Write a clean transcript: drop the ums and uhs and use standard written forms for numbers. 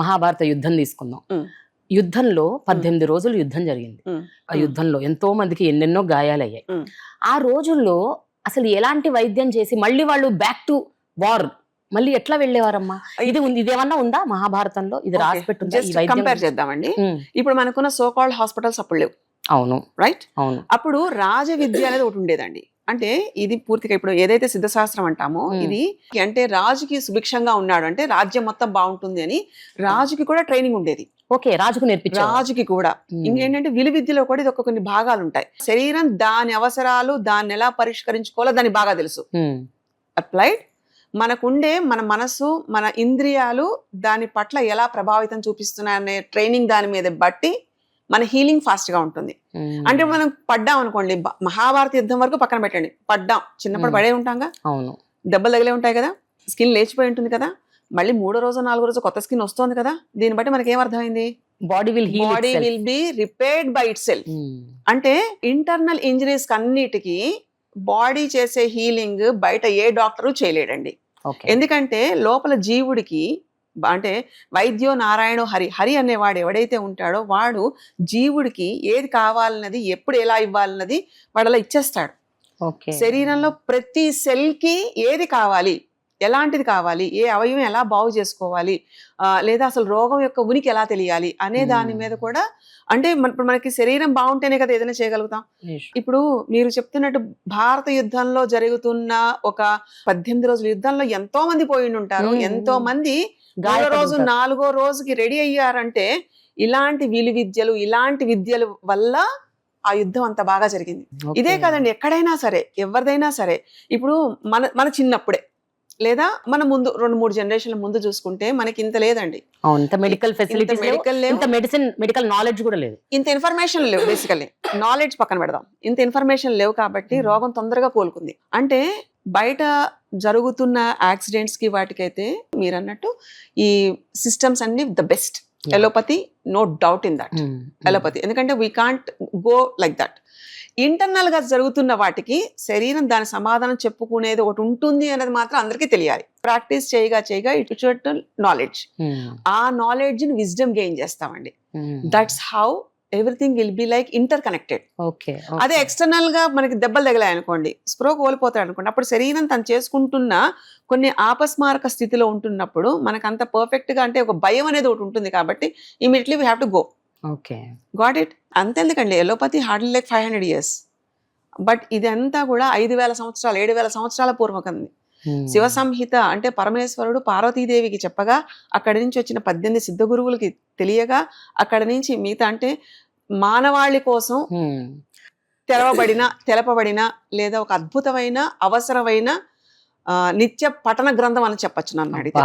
మహాభారత యుద్ధం తీసుకుందాం. యుద్ధంలో 18 రోజులు యుద్ధం జరిగింది. ఆ యుద్ధంలో ఎంతో మందికి ఎన్నెన్నో గాయాలయ్యాయి. ఆ రోజుల్లో అసలు ఎలాంటి వైద్యం చేసి మళ్ళీ వాళ్ళు బ్యాక్ టు వార్ మళ్ళీ ఎట్లా వెళ్ళేవారమ్మా? ఇదేమన్నా ఉందా మహాభారతంలో? ఇది రాసి పెట్టుందా? కంపేర్ చేద్దామండి. ఇప్పుడు మనకున్న సో కాల్డ్ హాస్పిటల్స్ అప్పుడు లేవు. అవును, రైట్. అవును. అప్పుడు రాజ విద్య అనేది ఒకటి ఉండేదండి. అంటే ఇది పూర్తిగా ఇప్పుడు ఏదైతే సిద్ధశాస్త్రం అంటామో ఇది అంటే రాజుకి సుభిక్షంగా ఉన్నాడు అంటే రాజ్యం మొత్తం బాగుంటుంది అని రాజుకి కూడా ట్రైనింగ్ ఉండేది. ఓకే, రాజుకు నేర్పించారు. రాజుకి కూడా ఇంకేంటంటే విలువిద్యలో కూడా ఇది ఒక కొన్ని భాగాలు ఉంటాయి. శరీరం దాని అవసరాలు దాన్ని ఎలా పరిష్కరించుకోవాలో దానికి బాగా తెలుసు. అప్లైడ్ మనకుండే మన మనసు మన ఇంద్రియాలు దాని పట్ల ఎలా ప్రభావితం చూపిస్తున్నాయనే ట్రైనింగ్ దాని మీద బట్టి మన హీలింగ్ ఫాస్ట్ గా ఉంటుంది. అంటే మనం పడ్డాం అనుకోండి, మహాభారత యుద్ధం వరకు పక్కన పెట్టండి, పడ్డాం, చిన్నప్పుడు పడే ఉంటాంగా, అవును, దెబ్బలు తగిలే ఉంటాయి కదా, స్కిన్ లేచిపోయి ఉంటుంది కదా, మళ్ళీ 3వ రోజు 4వ రోజు కొత్త స్కిన్ వస్తుంది కదా, దీన్ని బట్టి మనకి ఏమర్థమైంది? Body will be repaired by it self. అంటే ఇంటర్నల్ ఇంజరీస్ అన్నిటికీ బాడీ చేసే హీలింగ్ బయట ఏ డాక్టరు చేయలేడండి. ఎందుకంటే లోపల జీవుడికి అంటే వైద్యో నారాయణో హరి, హరి అనేవాడు ఎవడైతే ఉంటాడో వాడు జీవుడికి ఏది కావాలన్నది ఎప్పుడు ఎలా ఇవ్వాలన్నది వాడు అలా ఇచ్చేస్తాడు. శరీరంలో ప్రతి సెల్ కి ఏది కావాలి, ఎలాంటిది కావాలి, ఏ అవయవం ఎలా బాగు చేసుకోవాలి, లేదా అసలు రోగం యొక్క ఉనికి ఎలా తెలియాలి అనే దాని మీద కూడా, అంటే ఇప్పుడు మనకి శరీరం బాగుంటేనే కదా ఏదైనా చేయగలుగుతాం. ఇప్పుడు మీరు చెప్తున్నట్టు భారత యుద్ధంలో జరుగుతున్న ఒక 18 రోజుల యుద్ధంలో ఎంతో మంది పోయి ఉంటారు. ఎంతో మంది 3వ రోజు 4వ రోజుకి రెడీ అయ్యారంటే ఇలాంటి విలువిద్యలు ఇలాంటి విద్యల వల్ల ఆ యుద్ధం అంత బాగా జరిగింది. ఇదే కాదండి, ఎక్కడైనా సరే ఎవరిదైనా సరే, ఇప్పుడు మన చిన్నప్పుడే లేదా మన ముందు 2-3 జనరేషన్ల ముందు చూసుకుంటే మనకి ఇంత లేదండి. మెడికల్ ఫెసిలిటీస్, మెడికల్ నాలెడ్జ్ కూడా లేదు, ఇంత ఇన్ఫర్మేషన్ లేవు. బేసికల్లీ నాలెడ్జ్ పక్కన పెడదాం, ఇంత ఇన్ఫర్మేషన్ లేవు కాబట్టి రోగం తొందరగా కోలుకుంది. అంటే బయట జరుగుతున్న యాక్సిడెంట్స్ కి వాటికైతే మీరు అన్నట్టు ఈ సిస్టమ్స్ అన్ని the best. Allopathy no doubt in that. Allopathy ఎందుకంటే we can't go like that. Internal గా జరుగుతున్న వాటికి శరీరం దాని సమాధానం చెప్పుకునేది ఒకటి ఉంటుంది అనేది మాత్రం అందరికీ తెలియాలి. ప్రాక్టీస్ చేయగా ఇట్ నాలెడ్జ్, ఆ నాలెడ్జ్ ని విజ్డమ్ గెయిన్ చేస్తామండి. That's how everything will be like inter connected. అదే ఎక్స్టర్నల్ గా మనకి దెబ్బలు తగిలాయి అనుకోండి, స్ప్రో కోల్పోతాడు అనుకోండి, అప్పుడు శరీరం తను చేసుకుంటున్న కొన్ని ఆపస్మారక స్థితిలో ఉంటున్నప్పుడు మనకు అంత పర్ఫెక్ట్ గా, అంటే ఒక భయం అనేది ఒకటి ఉంటుంది కాబట్టి immediately we have to go. Got it. అంతెందుకండి, allopathy hardly like 500 years, but ఇదంతా కూడా 5,000 సంవత్సరాలు 7,000 సంవత్సరాల పూర్వకంది. శివ సంహిత అంటే పరమేశ్వరుడు పార్వతీదేవికి చెప్పగా అక్కడి నుంచి వచ్చిన 18 సిద్ధ గురువులకి తెలియగా అక్కడి నుంచి మిగతా అంటే మానవాళి కోసం తెలపబడిన లేదా ఒక అద్భుతమైన అవసరమైన నిత్య పఠన గ్రంథం అని చెప్పచ్చు నన్ను అడిగితే.